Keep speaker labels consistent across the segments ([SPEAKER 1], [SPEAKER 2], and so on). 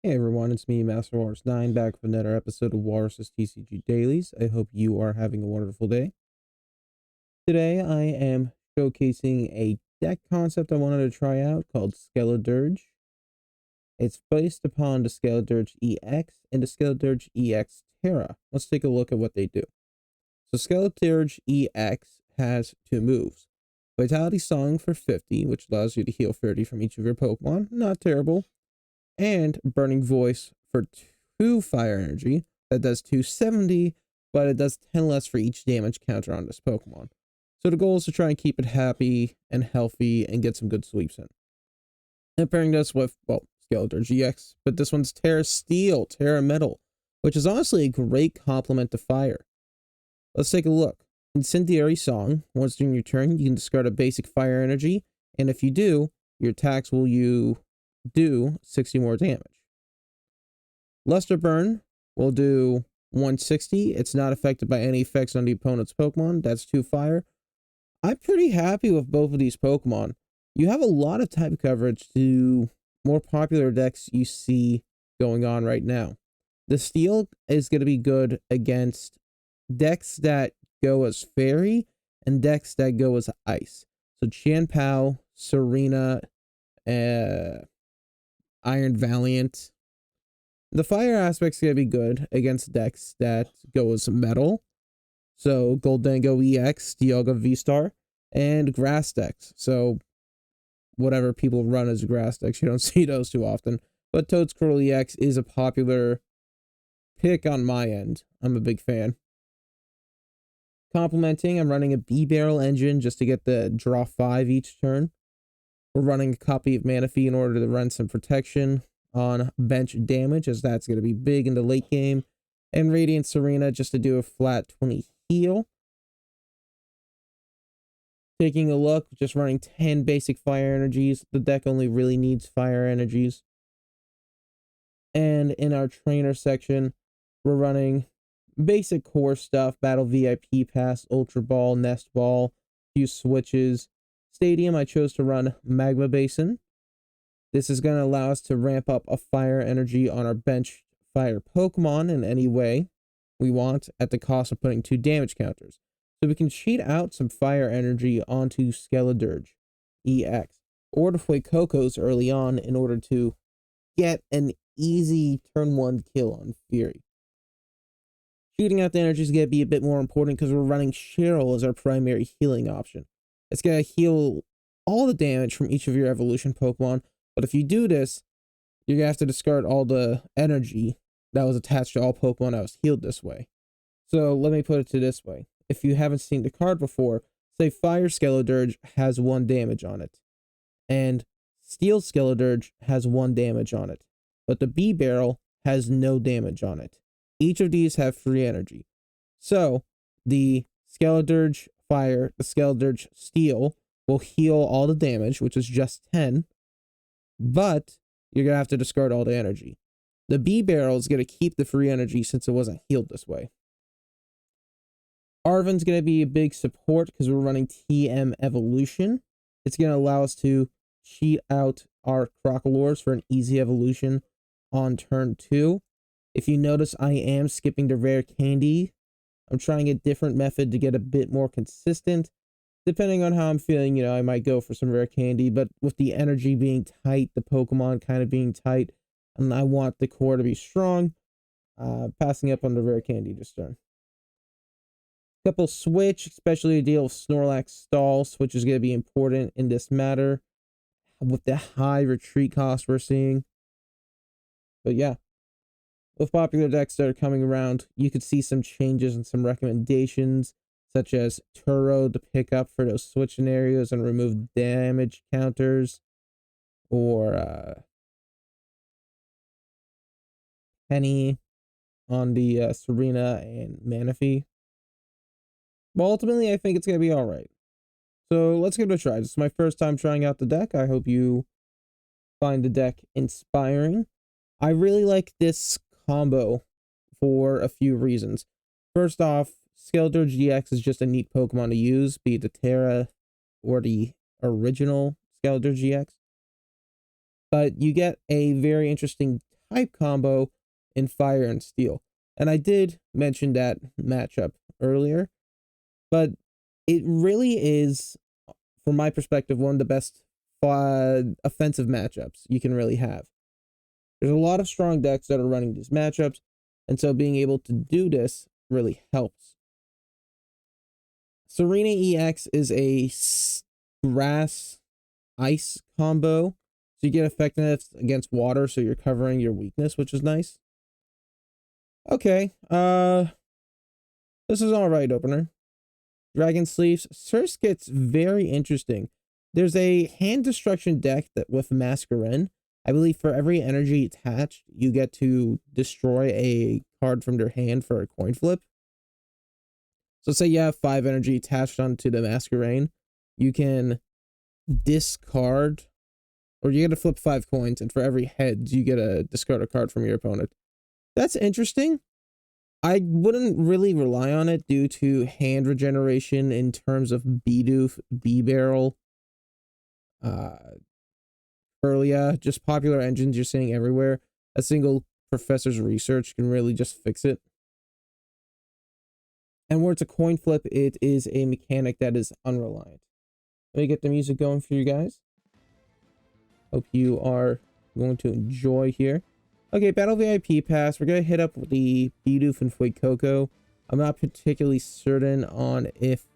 [SPEAKER 1] Hey everyone, it's me, Master Walrus 9, back with another episode of Walrus's TCG Dailies. I hope you are having a wonderful day. Today I am showcasing a deck concept I wanted to try out called Skeledirge. It's based upon the Skeledirge EX and the Skeledirge EX Terra. Let's take a look at what they do. So Skeledirge EX has two moves. Vitality Song for 50, which allows you to heal 30 from each of your Pokemon. Not terrible. And Burning Voice for 2 fire energy. That does 270, but it does 10 less for each damage counter on this Pokemon. So the goal is to try and keep it happy and healthy and get some good sweeps in. And pairing this with, well, Skeledirge GX, but this one's Terra Steel, Terra Metal, which is honestly a great complement to fire. Let's take a look. Incendiary Song. Once during your turn, you can discard a basic fire energy, and if you do, your attacks will do 60 more damage. Luster Burn will do 160. It's not affected by any effects on the opponent's Pokemon. That's 2 fire. I'm pretty happy with both of these Pokemon. You have a lot of type coverage to more popular decks you see going on right now. The Steel is going to be good against decks that go as Fairy and decks that go as Ice. So Chien-Pao, Serena, Iron Valiant. The fire aspect's going to be good against decks that go as metal. So Goldango EX, Dialga V-Star, and grass decks. So whatever people run as grass decks, you don't see those too often. But Toad's Curl EX is a popular pick on my end. I'm a big fan. Complementing, I'm running a B-Barrel engine just to get the draw 5 each turn. We're running a copy of Manaphy in order to run some protection on bench damage, as that's going to be big in the late game. And Radiant Serena just to do a flat 20 heal. Taking a look, just running 10 basic fire energies. The deck only really needs fire energies. And in our trainer section, we're running basic core stuff, Battle VIP Pass, Ultra Ball, Nest Ball, few switches. Stadium, I chose to run Magma Basin. This is going to allow us to ramp up a fire energy on our bench fire Pokemon in any way we want at the cost of putting 2 damage counters. So we can cheat out some fire energy onto Skeledirge EX or to Fuecoco's early on in order to get an easy turn 1 kill on Fury. Shooting out the energy is going to be a bit more important because we're running Cheryl as our primary healing option. It's going to heal all the damage from each of your evolution Pokemon, but if you do this, you're going to have to discard all the energy that was attached to all Pokemon that was healed this way. So let me put it to this way. If you haven't seen the card before, say Fire Skeledirge has 1 damage on it, and Steel Skeledirge has 1 damage on it, but the B-Barrel has no damage on it. Each of these have free energy. So the Skeledirge Fire, the Skeledirge Steel will heal all the damage, which is just 10, but you're going to have to discard all the energy. The B-Barrel is going to keep the free energy since it wasn't healed this way. Arven's going to be a big support because we're running TM Evolution. It's going to allow us to cheat out our Crocalors for an easy evolution on turn 2. If you notice, I am skipping the rare candy. I'm trying a different method to get a bit more consistent. Depending on how I'm feeling, I might go for some rare candy, but with the energy being tight, the Pokemon kind of being tight, and I want the core to be strong, passing up on the rare candy this turn. Couple switch, especially to deal with Snorlax stall. Switch is going to be important in this matter with the high retreat cost we're seeing. But yeah, with popular decks that are coming around, you could see some changes and some recommendations, such as Turo to pick up for those switch scenarios and remove damage counters, or Penny on the Serena and Manaphy. But ultimately, I think it's going to be alright. So let's give it a try. This is my first time trying out the deck. I hope you find the deck inspiring. I really like this combo for a few reasons. First off, Skeledirge GX is just a neat Pokemon to use, be it the Terra or the original Skeledirge GX. But you get a very interesting type combo in fire and steel. And I did mention that matchup earlier, but it really is, from my perspective, one of the best offensive matchups you can really have. There's a lot of strong decks that are running these matchups, and so being able to do this really helps. Serena EX is a grass ice combo, so you get effectiveness against water, so you're covering your weakness, which is nice. Okay, this is all right, opener. Dragon Sleeves. First gets very interesting. There's a hand destruction deck that with Masquerin. I believe for every energy attached, you get to destroy a card from their hand for a coin flip. So say you have 5 energy attached onto the Masquerain, you can discard, or you get to flip 5 coins, and for every head, you get to discard a card from your opponent. That's interesting. I wouldn't really rely on it due to hand regeneration in terms of Bidoof, B-Barrel, Perlia, just popular engines you're seeing everywhere. A single professor's research can really just fix it. And where it's a coin flip, it is a mechanic that is unreliant. Let me get the music going for you guys. Hope you are going to enjoy here. Okay, Battle VIP Pass. We're going to hit up the Bidoof and Fuecoco. I'm not particularly certain on if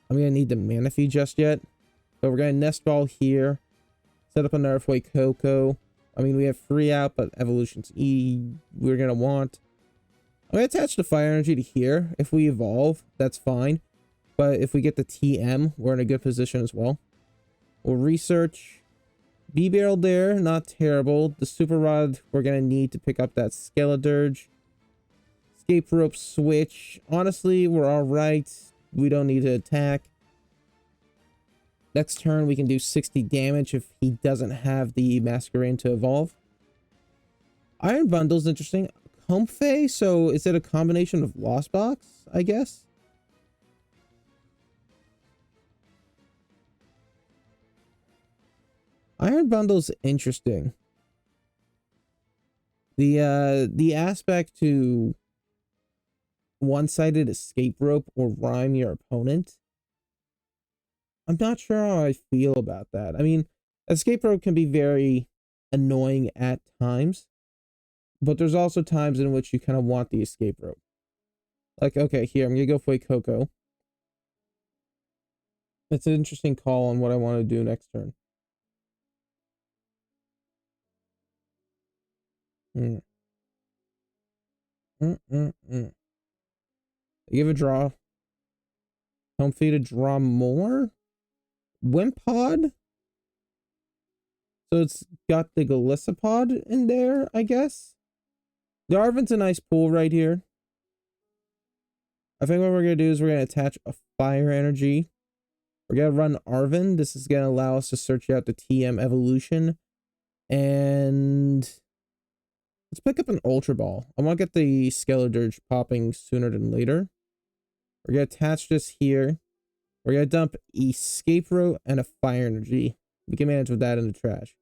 [SPEAKER 1] I'm going to need the Manaphy just yet. But we're going to Nest Ball here. Set up another Fuecoco. I mean, we have free out, but Evolution's E we're going to want. I'm going to attach the Fire Energy to here. If we evolve, that's fine. But if we get the TM, we're in a good position as well. We'll research. B-Barrel there, not terrible. The Super Rod, we're going to need to pick up that Skeledirge. Escape Rope switch. Honestly, we're alright. We don't need to attack. Next turn, we can do 60 damage if he doesn't have the Masquerain to evolve. Iron Bundle's interesting. Comfey, so is it a combination of Lost Box, I guess? Iron Bundle's interesting. The aspect to one-sided escape rope or rhyme your opponent, I'm not sure how I feel about that. I mean, escape rope can be very annoying at times, but there's also times in which you kind of want the escape rope. Like, okay, here, I'm going to go Fuecoco. It's an interesting call on what I want to do next turn. Give a draw. Comfy to draw more? Wimpod? So it's got the Galissapod in there, I guess? The Arven's a nice pool right here. I think what we're going to do is we're going to attach a Fire Energy. We're going to run Arven. This is going to allow us to search out the TM Evolution. And let's pick up an Ultra Ball. I want to get the Skeledirge popping sooner than later. We're going to attach this here. We're going to dump Escape Rope and a Fire Energy. We can manage with that in the trash.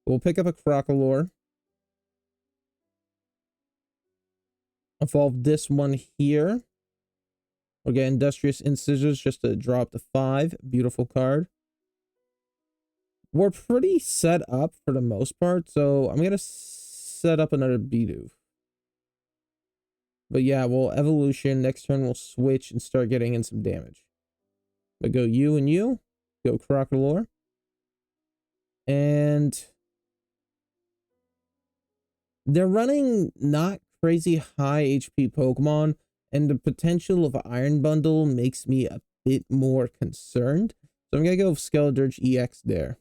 [SPEAKER 1] We'll pick up a Crocalor. Evolve this one here. We'll get Industrious Incisors just to drop to 5. Beautiful card. We're pretty set up for the most part, so I'm going to set up another Bidoof. But yeah, we'll Evolution. Next turn, we'll switch and start getting in some damage. But go you and you. Go Crocalor. And they're running not crazy high HP Pokemon, and the potential of Iron Bundle makes me a bit more concerned. So I'm going to go with Skeledirge EX there.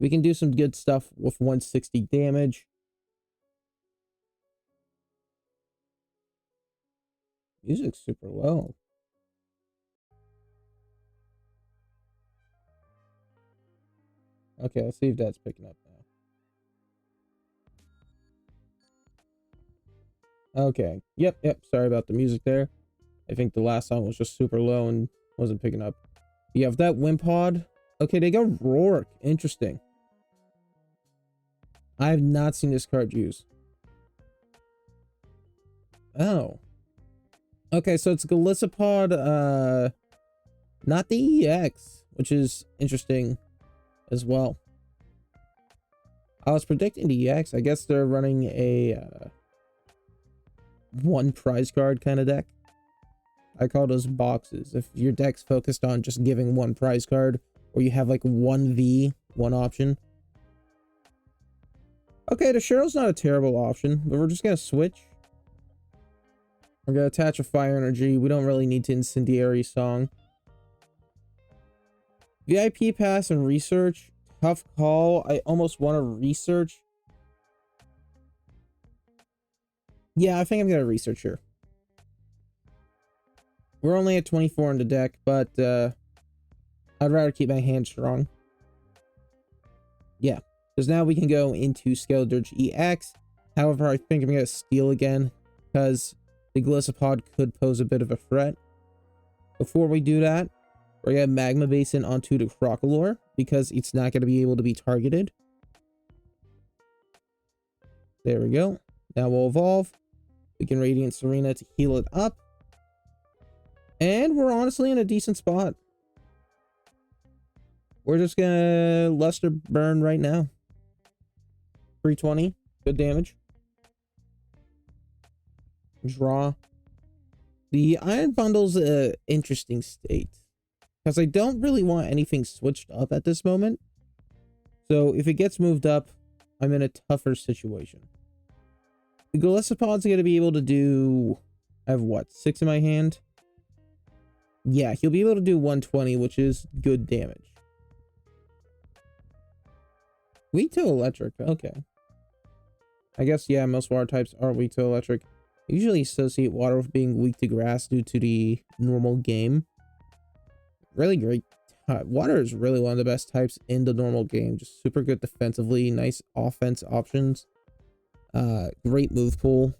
[SPEAKER 1] We can do some good stuff with 160 damage. Music's super low. Okay, let's see if that's picking up now. Okay. Yep. Sorry about the music there. I think the last song was just super low and wasn't picking up. Yeah, if that Wimpod. Okay, they go Roark. Interesting. I have not seen this card used. Oh. Okay, so it's Golisopod, not the EX, which is interesting as well. I was predicting the EX. I guess they're running a one prize card kind of deck. I call those boxes. If your deck's focused on just giving one prize card, or you have like one V, one option. Okay, the Cheryl's not a terrible option, but we're just gonna switch. We're gonna attach a fire energy. We don't really need to incendiary song. VIP pass and research. Tough call. I almost want to research. Yeah, I think I'm gonna research here. We're only at 24 in the deck, but I'd rather keep my hand strong. Yeah, because now we can go into Skeledirge EX. However, I think I'm gonna steal again because the Golisopod could pose a bit of a threat. Before we do that, we're gonna Magma Basin onto the Crocalor because it's not gonna be able to be targeted. There we go. Now we'll evolve. We can Radiant Serena to heal it up. And we're honestly in a decent spot. We're just gonna Luster Burn right now. 320. Good damage. Draw. The Iron Bundle's an interesting state. Because I don't really want anything switched up at this moment. So if it gets moved up, I'm in a tougher situation. The Golisopod's going to be able to do... I have what? 6 in my hand? Yeah, he'll be able to do 120, which is good damage. Weak to electric. Okay. I guess, yeah, most water types are weak to electric. I usually associate water with being weak to grass due to the normal game. Really great. Water is really one of the best types in the normal game. Just super good defensively. Nice offense options. Great move pool.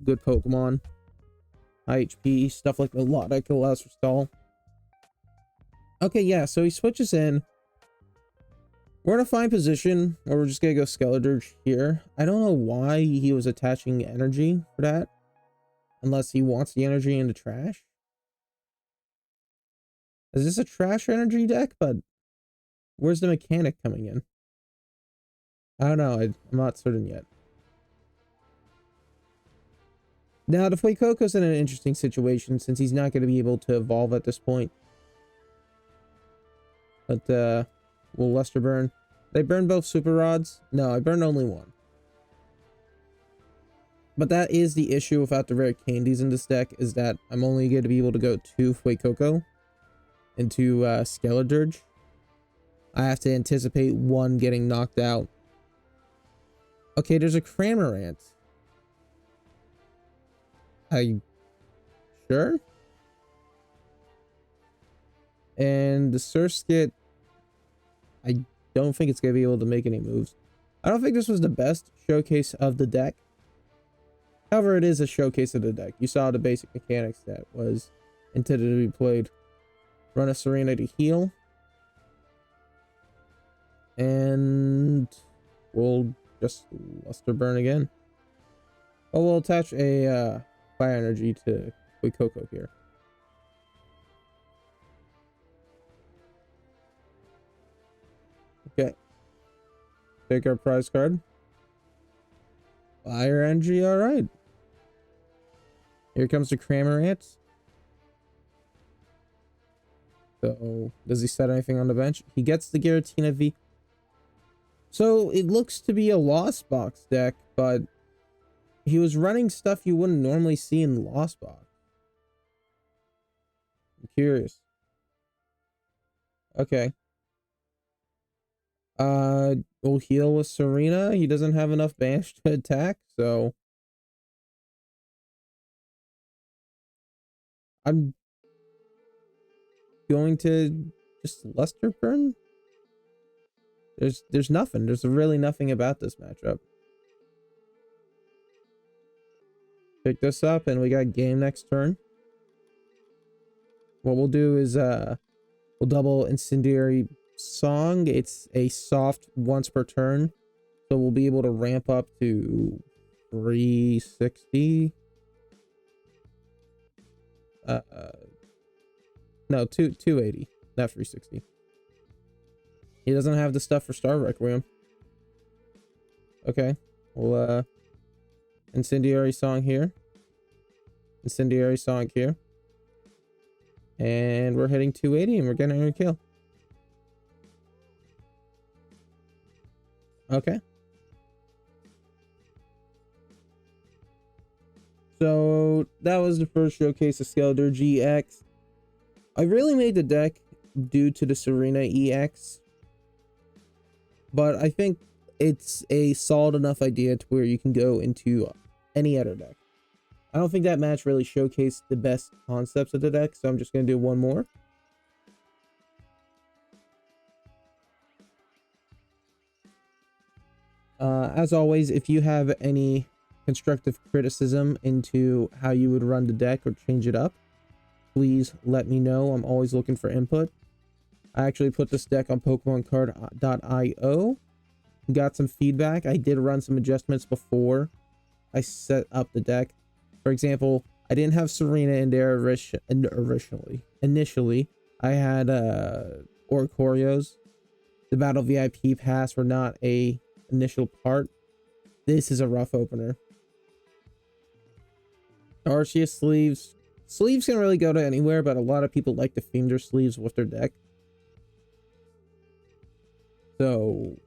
[SPEAKER 1] Good Pokemon. High HP. Stuff like Melodic allows for stall. Okay, yeah. So he switches in. We're in a fine position where we're just going to go Skeledirge here. I don't know why he was attaching energy for that. Unless he wants the energy in the trash. Is this a trash energy deck? But where's the mechanic coming in? I don't know. I'm not certain yet. Now, the Fuecoco's in an interesting situation since he's not going to be able to evolve at this point. But, we'll Luster Burn. Did I burn both Super Rods? No, I burned only one. But that is the issue without the rare candies in this deck, is that I'm only going to be able to go to Fuecoco into Skeledirge. I have to anticipate one getting knocked out. Okay, there's a Cramorant. Sure? And the Surskit, I don't think it's going to be able to make any moves. I don't think this was the best showcase of the deck. However, it is a showcase of the deck. You saw the basic mechanics that was intended to be played. Run a Serena to heal. And we'll just Luster Burn again. Oh, we'll attach a fire energy to Fuecoco here. Okay. Take our prize card. Fire energy, alright. Here comes the Cramorant. So, does he set anything on the bench? He gets the Giratina V. So, it looks to be a Lost Box deck, but he was running stuff you wouldn't normally see in Lost Box. I'm curious. Okay. We'll heal with Serena. He doesn't have enough banish to attack, so I'm going to just Luster Burn. There's nothing. There's really nothing about this matchup. Pick this up, and we got game next turn. What we'll do is we'll double Incendiary Song. It's a soft once per turn, So we'll be able to ramp up to 360. No, 280, not 360. He doesn't have the stuff for Star Requiem. Okay, well, Incendiary Song here. Incendiary Song here. And we're hitting 280 and we're getting a kill. Okay. So that was the first showcase of Skeledirge EX. I really made the deck due to the Serena EX. But I think it's a solid enough idea to where you can go into any other deck. I don't think that match really showcased the best concepts of the deck, so I'm just going to do one more. As always, if you have any constructive criticism into how you would run the deck or change it up, please let me know. I'm always looking for input. I actually put this deck on PokemonCard.io. Got some feedback. I did run some adjustments before I set up the deck. For example, I didn't have Serena in there initially. I had Oricorios. The Battle VIP pass were not a initial part. This is a rough opener. Arceus sleeves. Sleeves can really go to anywhere, but a lot of people like to theme their sleeves with their deck. So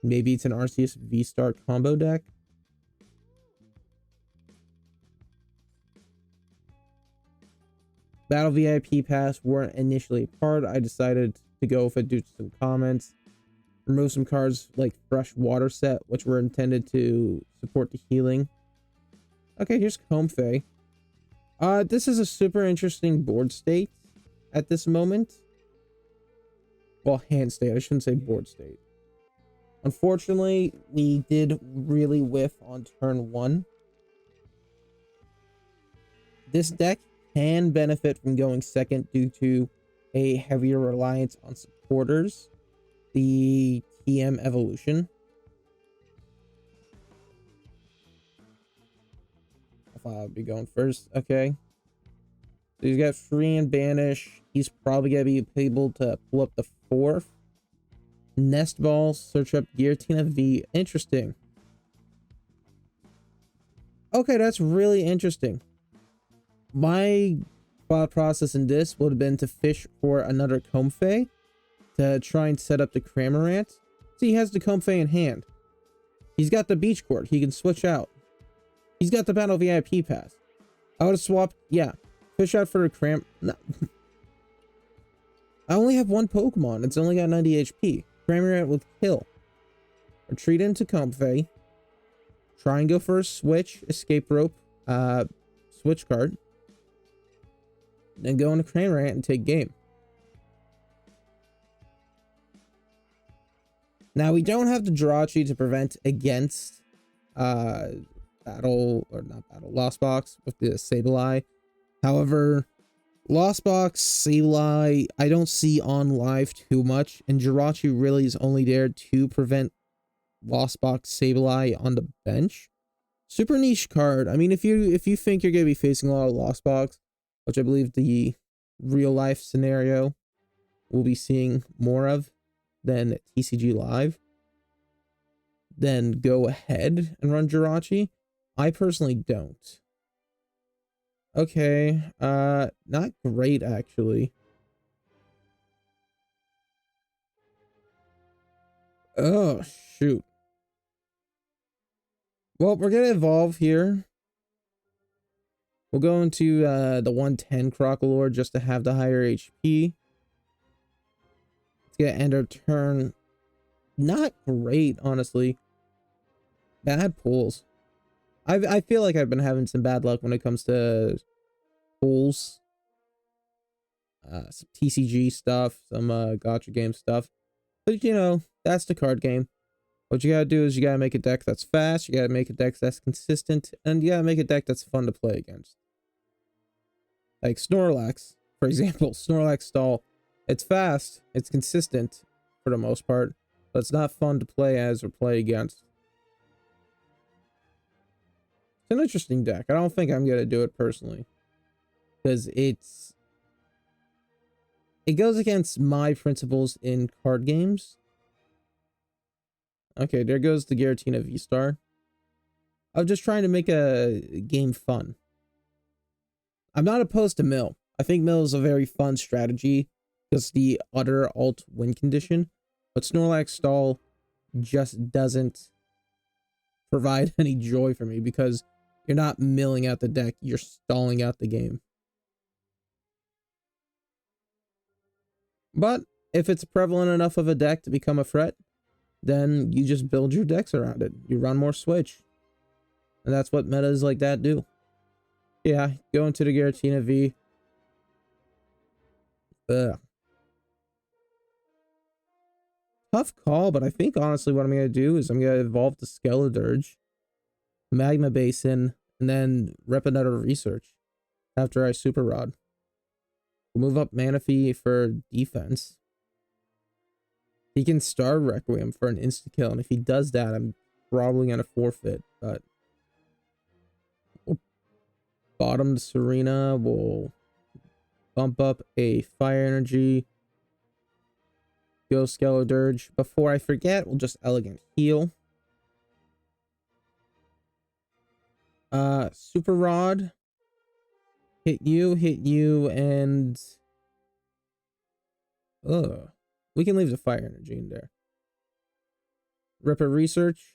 [SPEAKER 1] maybe it's an Arceus V-Star combo deck. Battle VIP pass weren't initially a part. I decided to go with it due to some comments. Remove some cards like Fresh Water Set, which were intended to support the healing. Okay, here's Comfey. This is a super interesting board state at this moment. Well, hand state. I shouldn't say board state. Unfortunately, we did really whiff on turn 1. This deck can benefit from going second due to a heavier reliance on supporters. The TM evolution. I thought I'd be going first. Okay. So he's got free and banish. He's probably gonna be able to pull up the 4th. Nest Ball, search up Giratina V. Interesting. Okay, that's really interesting. My thought process in this would have been to fish for another Comfey to try and set up the Cramorant. See, he has the Comfey in hand. He's got the Beach Court. He can switch out. He's got the Battle VIP pass. I would have swapped, yeah. Fish out for a Cram. No. I only have one Pokemon. It's only got 90 HP. Cramorant will kill. Retreat into Comfey. Try and go for a switch. Escape rope. Switch card. Then go into Cramorant and take game. Now we don't have the Jirachi to prevent against Lost Box with the Sableye. However, Lost Box, Sableye, I don't see on live too much, and Jirachi really is only there to prevent Lost Box, Sableye on the bench. Super niche card. I mean, if you think you're gonna be facing a lot of Lost Box, which I believe the real life scenario we'll be seeing more of than TCG Live, then go ahead and run Jirachi. I personally don't. Okay, not great actually. Oh, shoot. Well, we're gonna evolve here. We'll go into the 110 Crocalor just to have the higher HP. It's gonna end our turn. Not great, honestly. Bad pulls. I feel like I've been having some bad luck when it comes to pulls. Some TCG stuff, some gotcha game stuff. But you know, that's the card game. What you gotta do is you gotta make a deck that's fast, you gotta make a deck that's consistent, and you gotta make a deck that's fun to play against. Like Snorlax, for example. Snorlax Stall. It's fast, it's consistent for the most part, but it's not fun to play as or play against. It's an interesting deck. I don't think I'm gonna do it personally, because it goes against my principles in card games. Okay, there goes the Giratina V-Star. I'm just trying to make a game fun. I'm not opposed to Mill. I think Mill is a very fun strategy because the utter alt win condition, but Snorlax Stall just doesn't provide any joy for me because you're not milling out the deck, you're stalling out the game. But if it's prevalent enough of a deck to become a threat, then you just build your decks around it. You run more Switch. And that's what metas like that do. Yeah, go into the Giratina V. Ugh. Tough call, but I think honestly what I'm going to do is I'm going to evolve the Skeledirge, Magma Basin, and then rep another Research after I Super Rod. We'll move up Manaphy for defense. He can Star Requiem for an insta-kill, and if he does that, I'm probably going to forfeit, but we'll bottom the Serena, we'll bump up a Fire Energy, go Skeledirge. Before I forget, we'll just Elegant Heal. Super Rod. Hit you, and... Ugh. We can leave the Fire Energy in there. Rip a Research.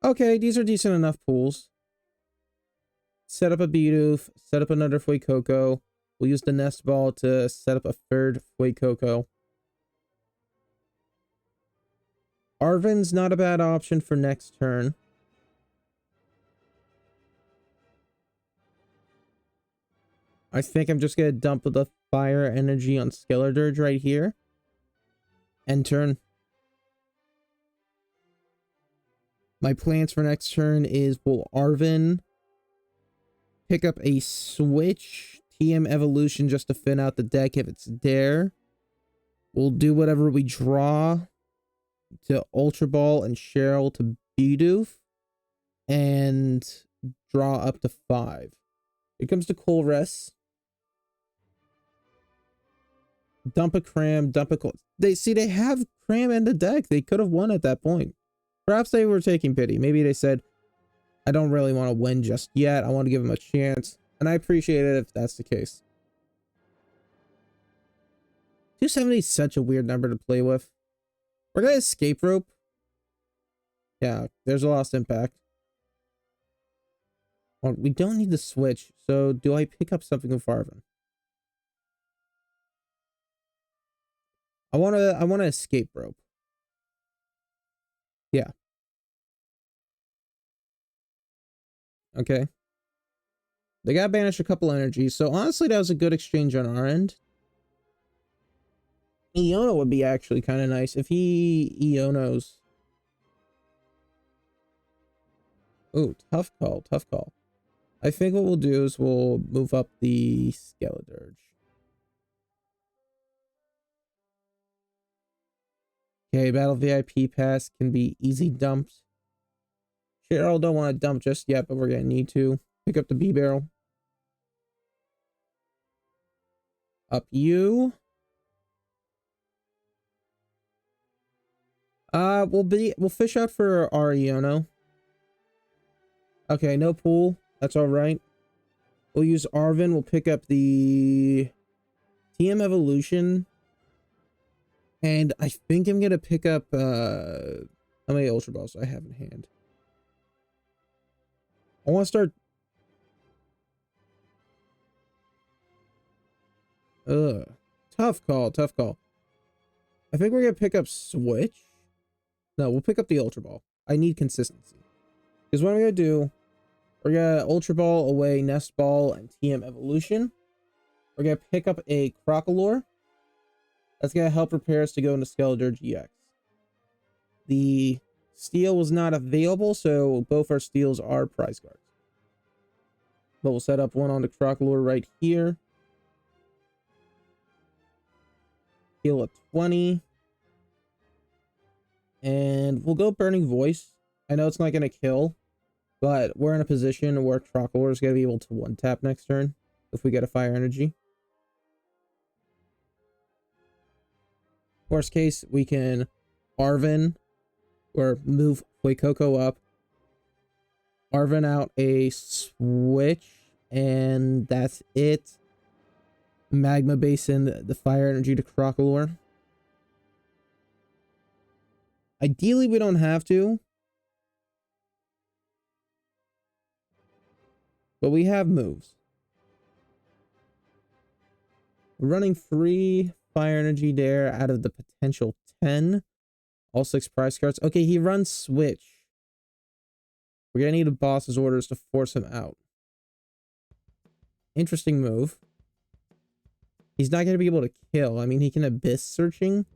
[SPEAKER 1] Okay, these are decent enough pools. Set up a Bidoof, set up another Fuecoco. We'll use the Nest Ball to set up a third Fuecoco. Arven's not a bad option for next turn. I think I'm just going to dump the Fire Energy on Skeledirge right here. End turn. My plans for next turn is we'll Arven pick up a Switch TM Evolution just to thin out the deck if it's there. We'll do whatever we draw to Ultra Ball and Cheryl to Bidoof and draw up to 5. Here comes the Colress. Dump a Cram, dump a Col. They have Cram in the deck. They could have won at that point. Perhaps they were taking pity. Maybe they said, I don't really want to win just yet. I want to give them a chance. And I appreciate it if that's the case. 270 is such a weird number to play with. We're going to Escape Rope. Yeah, there's a Lost Impact. Well, we don't need the Switch. So do I pick up something with Arven? I want to Escape Rope. Yeah. Okay. They got banished a couple energies, so honestly that was a good exchange on our end. Iono would be actually kind of nice if he Ionos. Oh, tough call, tough call. I think what we'll do is we'll move up the Skeledirge. Okay, Battle VIP Pass can be easy dumped. Cheryl don't want to dump just yet, but we're going to need to. Pick up the B-Barrel. Up you. We'll fish out for our Iono. Okay, no pool. That's alright. We'll use Arven. We'll pick up the TM Evolution. And I think I'm gonna pick up how many Ultra Balls do I have in hand? I want to start. Tough call, tough call. I think we're gonna pick up Switch. No, we'll pick up the Ultra Ball. I need consistency. Because what I'm gonna do, we're gonna Ultra Ball away Nest Ball and TM Evolution. We're gonna pick up a Crocalor. That's going to help prepare us to go into Skeledirge EX. The steel was not available, so both our steels are prize cards. But we'll set up one on the Crocalor right here. heal at 20. And we'll go Burning Voice. I know it's not going to kill, but we're in a position where Trockler is going to be able to one-tap next turn if we get a Fire Energy. Worst case, we can Arven or move Fuecoco up, Arven out a switch, and that's it. Magma Basin, the Fire Energy to Crocolore. Ideally, we don't have to, but we have moves. We're running 3 Fire Energy there out of the potential 10. All 6 prize cards. Okay, he runs Switch. We're gonna need a boss's orders to force him out. Interesting move. He's not gonna be able to kill. I mean, he can Abyss Searching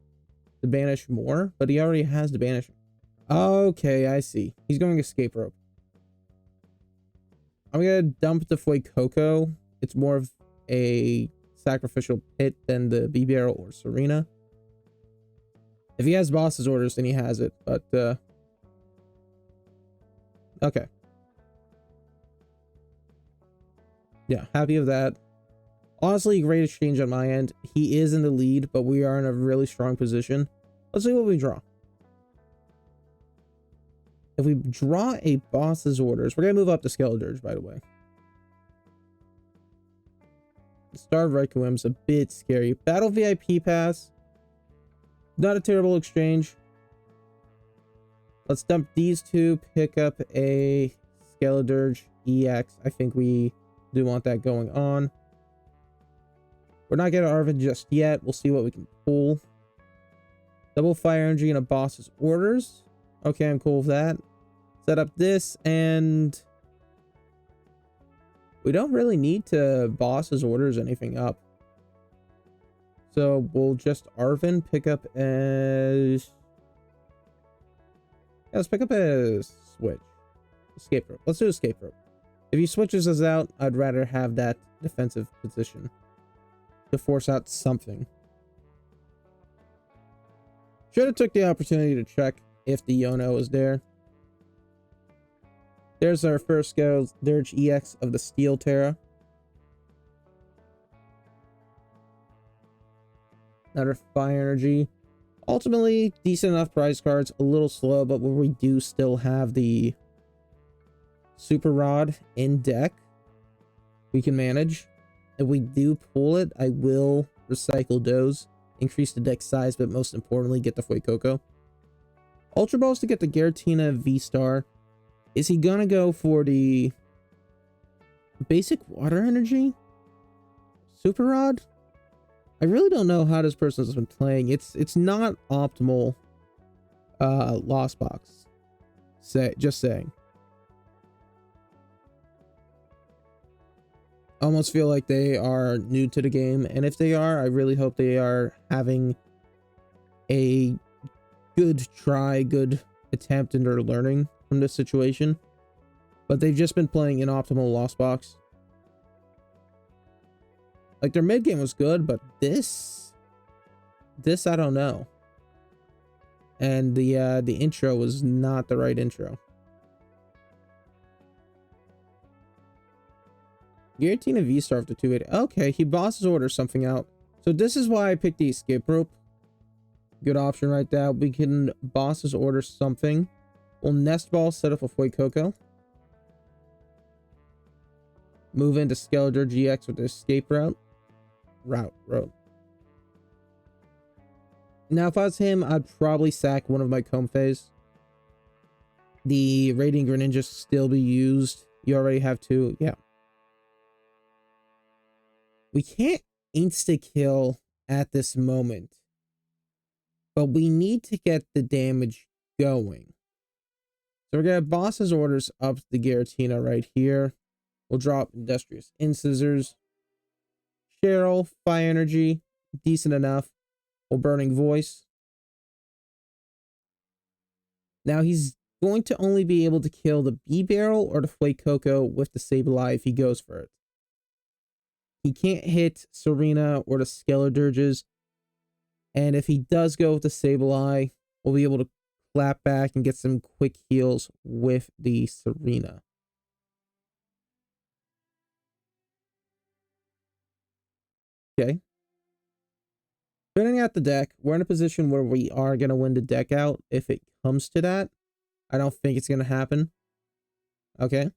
[SPEAKER 1] to banish more, but he already has the banish. Okay, I see. He's going Escape Rope. I'm gonna dump the Fuecoco. It's more of a sacrificial pit than the B-Barrel or Serena. If he has boss's orders, then he has it, but okay. Yeah, happy with that. Honestly, great exchange on my end. He is in the lead, but we are in a really strong position. Let's see what we draw. If we draw a boss's orders, we're going to move up to Skeledirge, by the way. Starved Requiem's a bit scary. Battle VIP pass. Not a terrible exchange. Let's dump these two, pick up a Skeledirge EX. I think we do want that going on. We're not getting Arven just yet. We'll see what we can pull. Double Fire Energy and a boss's orders. Okay, I'm cool with that. Set up this, and we don't really need to boss's orders anything up. So we'll just Arven pick up as... Yeah, let's pick up a switch. Escape Rope. Let's do Escape Rope. If he switches us out, I'd rather have that defensive position to force out something. Should have took the opportunity to check if the Yono is there. There's our first Skeledirge EX of the Steel Terra. Another Fire Energy. Ultimately, decent enough prize cards. A little slow, but we do still have the Super Rod in deck. We can manage. If we do pull it, I will recycle those. Increase the deck size, but most importantly, get the Fuecoco. Ultra Balls to get the Giratina V-Star. Is he gonna go for the basic water energy? Super Rod? I really don't know how this person has been playing. It's not optimal Lost Box. Just saying. I almost feel like they are new to the game, and if they are, I really hope they are having a good try, good attempt in their learning from this situation. But they've just been playing inoptimal Lost Box. Like, their mid game was good, but this I don't know. And the intro was not the right intro. Giratina V-Star after 280. Okay, he boss's order something out. So this is why I picked the Escape Rope. Good option right there. We can boss's order something. We'll Nest Ball, set up a Fuecoco. Move into Skeledirge GX with the Escape Route. Road. Now, if I was him, I'd probably sack one of my Comfeys. The Radiant Greninja still be used. You already have 2. Yeah. We can't insta-kill at this moment, but we need to get the damage going. So we're going to boss's orders up the Giratina right here. We'll drop Industrious Incisors. Cheryl, Fire Energy, decent enough. We'll Burning Voice. Now he's going to only be able to kill the B-Barrel or the Fuecoco with the Sableye if he goes for it. He can't hit Serena or the Skeledirges. And if he does go with the Sableye, we'll be able to clap back and get some quick heals with the Serena. Okay. Turning out the deck, we're in a position where we are going to win the deck out if it comes to that. I don't think it's going to happen. Okay.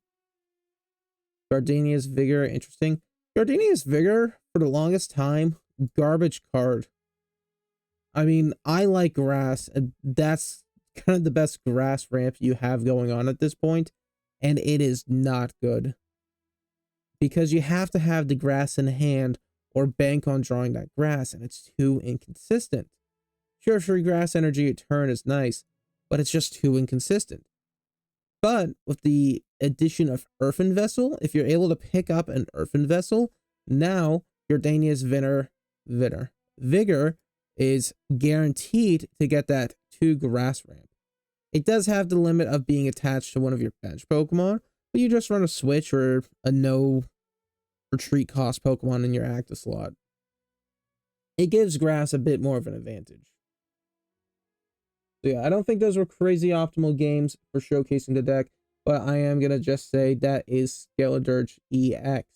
[SPEAKER 1] Gardenia's Vigor, interesting. Gardenia's Vigor, for the longest time, garbage card. I mean, I like grass, and that's kind of the best grass ramp you have going on at this point, and it is not good. Because you have to have the grass in hand or bank on drawing that grass, and it's too inconsistent. Sure, free grass energy at turn is nice, but it's just too inconsistent. But with the addition of Earthen Vessel, if you're able to pick up an Earthen Vessel, now Gardenia's Vigor is guaranteed to get that 2 grass ramp. It does have the limit of being attached to one of your bench Pokemon, but you just run a switch or a no retreat cost Pokemon in your active slot. It gives grass a bit more of an advantage. So yeah, I don't think those were crazy optimal games for showcasing the deck, but I am going to just say that is Skeledirge EX.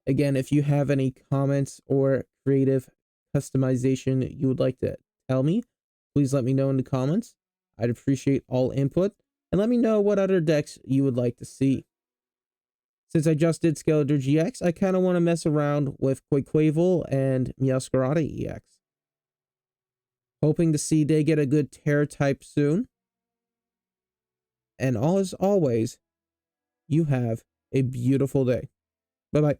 [SPEAKER 1] Again, if you have any comments or creative customization you would like to tell me, please let me know in the comments. I'd appreciate all input, and let me know what other decks you would like to see. Since I just did Skeledirge EX, I kind of want to mess around with Quaquaval and Meowscarada EX. Hoping to see they get a good Terra type soon. And as always, you have a beautiful day. Bye-bye.